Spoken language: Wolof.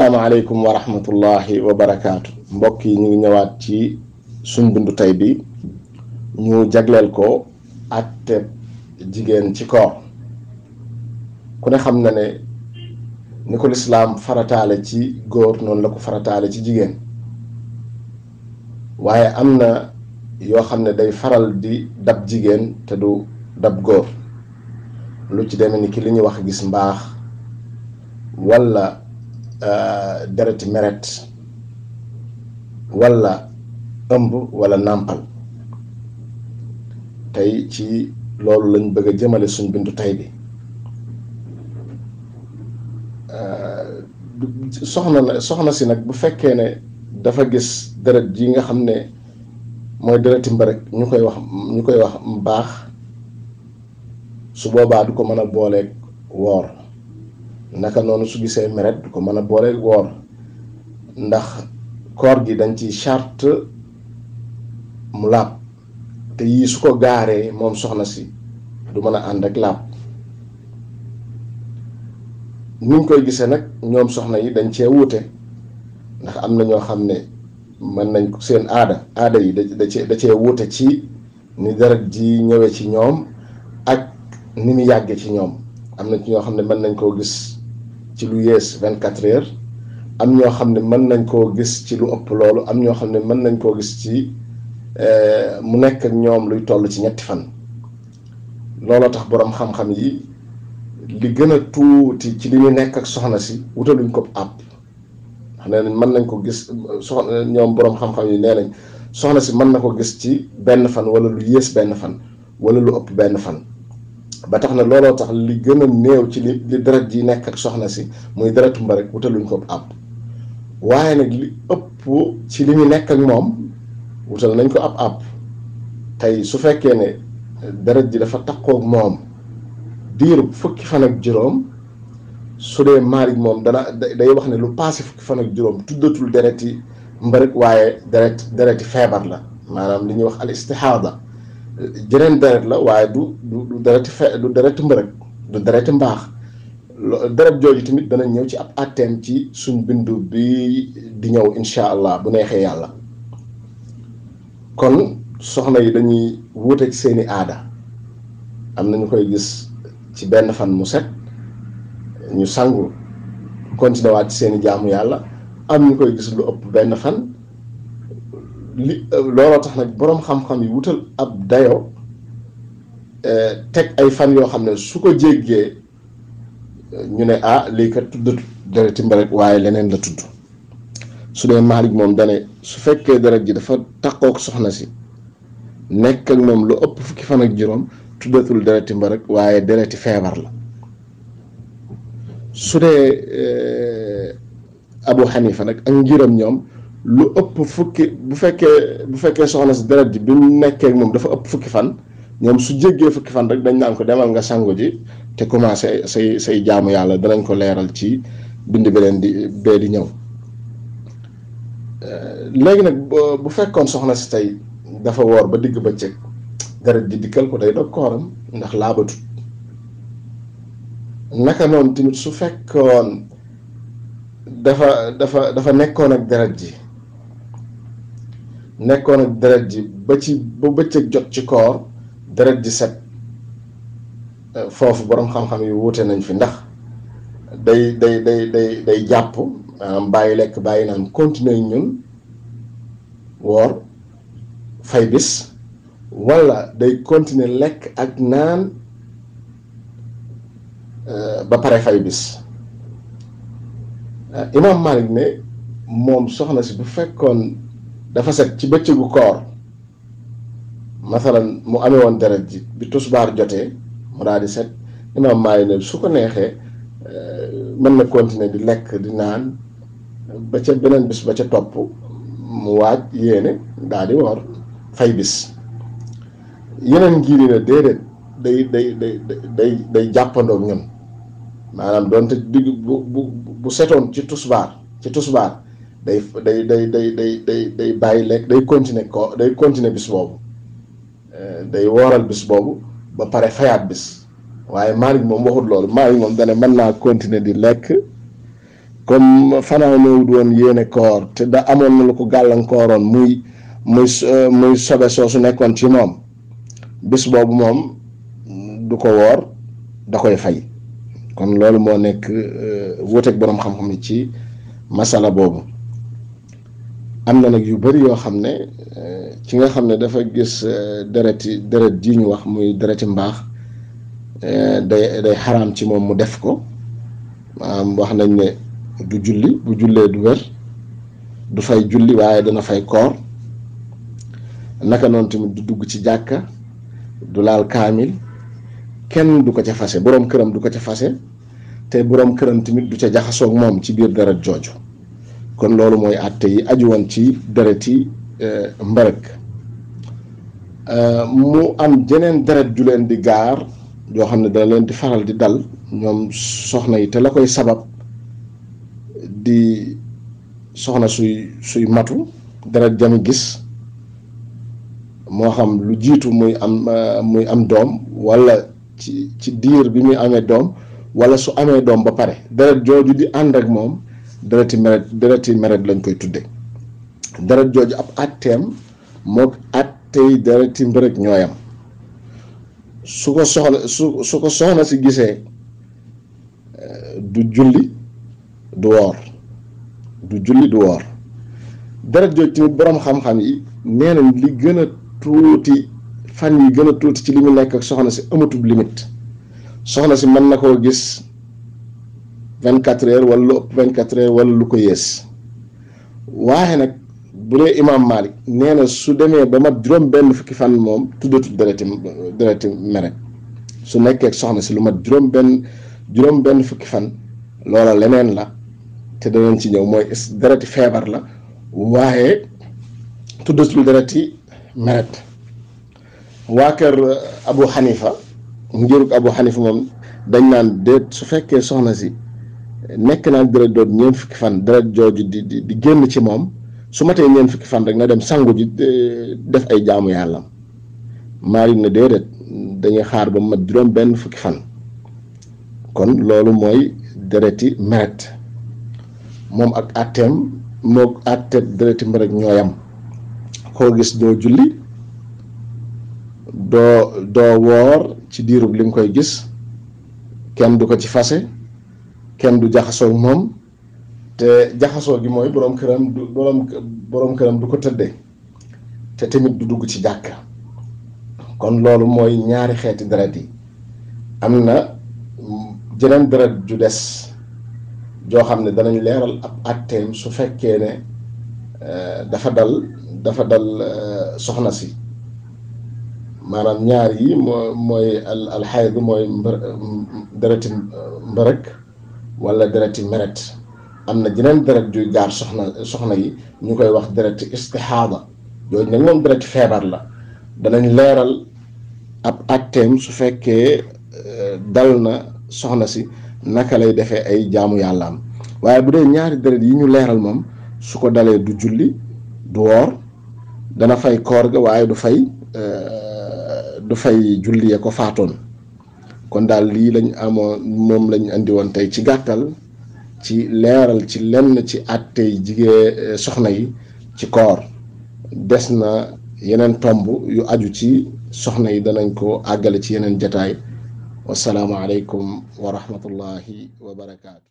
asalaamaaleykum wa rahmatullahi wa barakaatu mbokk yi ñu ngi ñëwaat ci suñ bindu tey bi ñu jagleel ko àtte jigéen ci koor. ku ne xam na ne ni ko lislaam farataale ci góor noonu la ko farataale ci jigéen, waaye am na yoo xam ne day faral di dab jigéen te du dab góor, lu ci demee ni ki li ñuy wax gis mbaax walla dereti meret walla ëmb walla nàmpal. tey ci loolu lañ bëgg a jëmale suñ bindu tey bi. soxna si nag bu fekkee ne dafa gis deret ji nga xam ne mooy dereti mbërëg ñu koy wax mbaax, su boobaa du ko mën a booleeg woor. naka noonu su gisee meret du ko mën a booleeg woor, ndax koor gi dañ ci charte mu laab, te yii su ko gaaree moom soxna si du mën a ànd ak laab. niñ koy gisee nag ñoom soxna yi dañ cee wuute, ndax am na ñoo xam ne mën nañ ko seen aada yi da cee wuute ci ni deret ji ñëwee ci ñoom ak ni mu yàggee ci ñoom. am na ci ñoo xam ne mën nañ koo gis ci lu yées 24 heures, am ñoo xam ne mën nañ koo gis ci lu ëpp loolu, am ñoo xam ne mën nañ koo gis ci mu nekk ak ñoom luy toll ci 3 fan. looloo tax boroom xam-xam yi li gën a tuuti ci li ñu nekk ak soxna si wutaluñ ko àpp. nee nañ mën nañ ko gis ñoom boroom xam-xam yi nee nañ soxna si mën na ko gis ci 1 fan wala lu yées 1 fan wala lu ëpp 1 fan. ba tax na looloo tax li gën a néew ci li deret ji nekk ak soxna si muy deretu mbërëg wutaluñ ko àpp. waaye nag li ëpp ci li ñu nekk ak moom wutal nañ ko ab àpp. tey su fekkee ne deret ji dafa takkook moom diiru fukki fan ak juróom, su dee Maalik moom day wax ne lu paase fukki fan ak juróom tuddatul dereti mbërëg, waaye dereti feebar la, maanaam li ñuy wax al istihaada. jeneen deret la waaye du dereti mbërëg, du dereti mbaax. deret jooju tamit dana ñëw ci ab àtteem ci suñ bindu bi di ñëw insha allah bu neexee yàlla. kon soxna yi dañuy wuute ci seeni aada. am na ñu koy gis ci 1 fan mu set ñu sangu continué waat ci seeni jaamu yàlla, am ñu koy gis lu ëpp 1 fan. looloo tax nag boroom xam-xam yi wutal ab dayo teg ay fan yoo xam ne su ko jéggee ñu ne lii kat tuddatu dereti mbërëg waaye leneen la tudd. su dee Maalik moom dane su fekkee deret ji dafa takkook soxna si nekk ak moom lu ëpp fukki fan ak juróom tuddatul dereti mbërëg waaye dereti feebar la. su dee Abu Xanifa nag ak ngiram ñoom lu ëpp fukki bu fekkee soxna si deret ji bi mu nekkee ak moom dafa ëpp fukki fan, ñoom su jéggee fukki fan rek dañ naan ko demal nga sangu ji te commencé say jaamu yàlla. danañ ko leeral ci bind beneen bee di ñëw. léegi nag bu fekkoon soxna si tey dafa woor ba digg bëccëg deret ji dikkal ko day dog kooram ndax laabatut. naka noonu tamit su fekkoon dafa nekkoon ak deret ji ba bëccëg jot ci koor deret ji set, foofu boroom xam-xam yi wuute nañ fi ndax day jàpp bàyyi lekk bàyyi naan continuer ñun woor fay bis, walla day continuer lekk ak naan ba pare fay bis. Imaam Maalik ne moom soxna si bu fekkoon dafa set ci bëccëgu koor, masalan mu amee woon deret ji bi tusbaar jotee mu daal di set, Imaam Maalik ne su ko neexee mën na continuer di lekk di naan ba ca beneen bis ba ca topp mu waaj yéene daal di woor fay bis. yeneen ngir yi ne déedéet day jàppandoog ñun, maanaam doonte digg bu setoon ci tusbaar day bàyyi lekk, day continuer bis boobu, day wooral bis boobu ba pare fayaat bis. waaye Maalik moom waxut loolu. Maalik moom dane mën naa continuer di lekk comme fanaanewut woon yéene koor te da amoon na lu ko gàllankooroon muy sobe soosu nekkoon ci moom, bis boobu moom du ko woor, da koy fay. kon loolu moo nekk wuuteeg boroom xam-xam yi ci masala boobu. am na nag yu bari yoo xam ne ci nga xam ne dafa gis deret ji ñu wax muy dereti mbaax day xaraam ci moom mu def ko. wax nañ ne du julli, bu jullee du wér, du fay julli waaye dana fay koor. naka noonu tamit du dugg ci jàkka, du laal kaamil, kenn du ko ca fase, boroom këram du ko ca fase, te boroom këram tamit du ca jaxasoog moom ci biir deret jooju. kon loolu mooy àtte yi aju woon ci dereti mbërëg. mu am jeneen deret ju leen di gaar yoo xam ne dana leen di faral di dal ñoom soxna yi, te la koy sabab di soxna suy matu, deret jami gis, moo xam lu jiitu muy am doom walla ci diir bi muy amee doom, walla su amee doom ba pare deret jooju di ànd ak moom dereti meret lañ koy tudde. deret jooju ab àtteem mook àttey dereti mbërëg ñooyam. su ko soxna si gisee du julli du woor, deret jooju tamit boroom xam-xam yi nee nañ li gën a tuuti, fan yi gën a tuuti ci li mu nekk ak soxna si amatub limite. soxna si mën na koo gis 24 heures wala lu ëpp 24 heures wala lu ko yées. waaye nag bu dee imaam Malik nee na su demee ba mat juróom benn fukki fan moom tuddatul dereti meret. su nekkee ak soxna si lu mat juróom benn fukki fan, loola leneen la te danañ ci ñëw, mooy dereti feebar la waaye tuddatul dereti meret. waa kër Abu Hanifa, njërug Abu Hanifa moom dañ naan déet, su fekkee soxna si nekk naa deret doot ñeent fukki fan, deret jooju di génn ci moom, su matee ñeent fukki fan rek na dem sangu ji def ay jaamu yàllam. Maalik na déedéet, dañuy xaar ba mat juróom benn fukki fan. kon loolu mooy dereti meret. moom ak àtteem mook àtteeb dereti meret ñooyam. koo gis doo julli, doo woor ci diirub li nga koy gis, kenn du ko ci fase, kenn du jaxasoo moom, te jaxasoo gi mooy boroom këram du ko tëddee, te tamit du dugg ci jàkka. kon loolu mooy ñaari xeeti deret yi. am na jeneen deret ju des joo xam ne danañ leeral ab àtteem su fekkee ne dafa dal soxna si. maanaam ñaar yi mooy alxayd, mooy dereti mbërëg wala dereti meret. am na jeneen deret juy gaar soxna yi, ñu koy wax dereti istixaada. yooyu nag moom dereti feebar la. danañ leeral ab àtteem su fekkee dal na soxna si naka lay defee ay jaamu yàllaam. waaye bu dee ñaari deret yi ñu leeral moom, su ko dalee du julli du woor, dana fay koor ga waaye du fay julli ya ko faatoon. kon daal lii lañ amoon, moom lañ andi woon tey ci gàttal, ci leeral ci lenn ci àttey soxna yi ci koor. des na yeneen tomb yu aju ci soxna yi, danañ ko àggale ci yeneen jataay. wassalaamu aleykum wa rahmatullahi wa barakaatu.